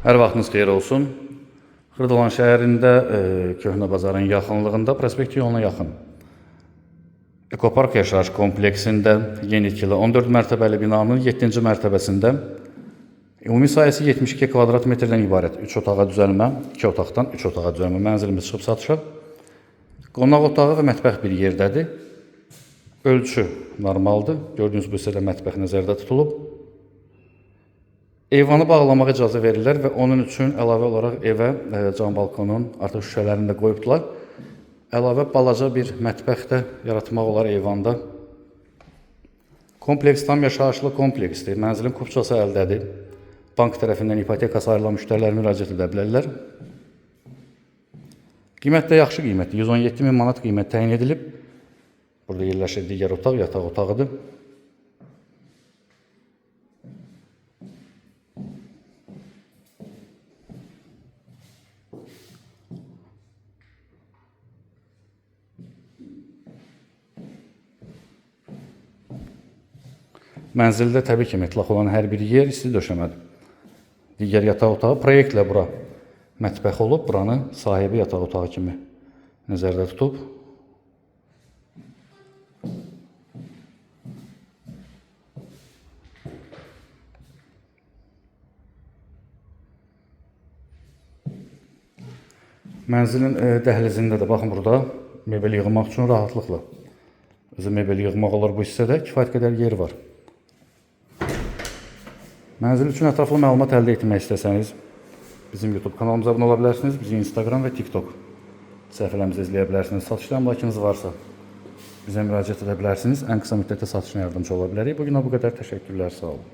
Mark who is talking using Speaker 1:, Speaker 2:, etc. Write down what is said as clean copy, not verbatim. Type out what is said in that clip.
Speaker 1: Hər vaxtınız xeyir olsun. Xırdalan şəhərində Köhnə bazarın yaxınlığında prospekt yoluna yaxın Ekopark yaşayış kompleksində yeni tikili 14 mərtəbəli binanın 7-ci mərtəbəsində ümumi sayəsi 72 kvadrat metrdən ibarət 3 otağa düzəlmə, 2 otaqdan 3 otağa düzəlmə mənzilimiz çıxıb satışa. Qonaq otağı və mətbəx bir yerdədir. Ölçü normaldır. Gördüyünüz bu hissədə mətbəx nəzərdə tutulub. Eyvanı bağlamağa icazə verirlər və onun üçün əlavə olaraq evə cam balkonun artıq şüşələrini də qoyubdular. Əlavə balaca bir mətbəx də yaratmaq olar eyvanda. Kompleks tam yaşayışlı kompleksdir. Mənzilin kupçası əldədir. Bank tərəfindən ipotekası ayrılan müştərilər müraciət edə bilərlər. Qiymət də yaxşı qiymətdir. 117 min manat qiymət təyin edilib. Burada yerləşir digər otaq, yataq otağıdır. Mənzildə təbii ki, mütləq olan hər bir yer isti döşəmədir. Digər yataq otağı proyektlə bura mətbəx olub, buranı sahibi yataq otağı kimi nəzərdə tutub. Mənzilin dəhlizində də baxın burada mebel yığmaq üçün rahatlıqla. Özü mebel yığmaq olur bu hissədə, kifayət qədər yer var. Mənzil üçün ətraflı məlumat əldə etmək istəsəniz, bizim YouTube kanalımıza abunə ola bilərsiniz, bizi Instagram və TikTok səhifələrimizə izləyə bilərsiniz. Satışda əmlakınız varsa bizə müraciət edə bilərsiniz. Ən qısa müddətdə satışına yardımcı ola bilərik. Bugünə bu qədər təşəkkürlər, sağ olun.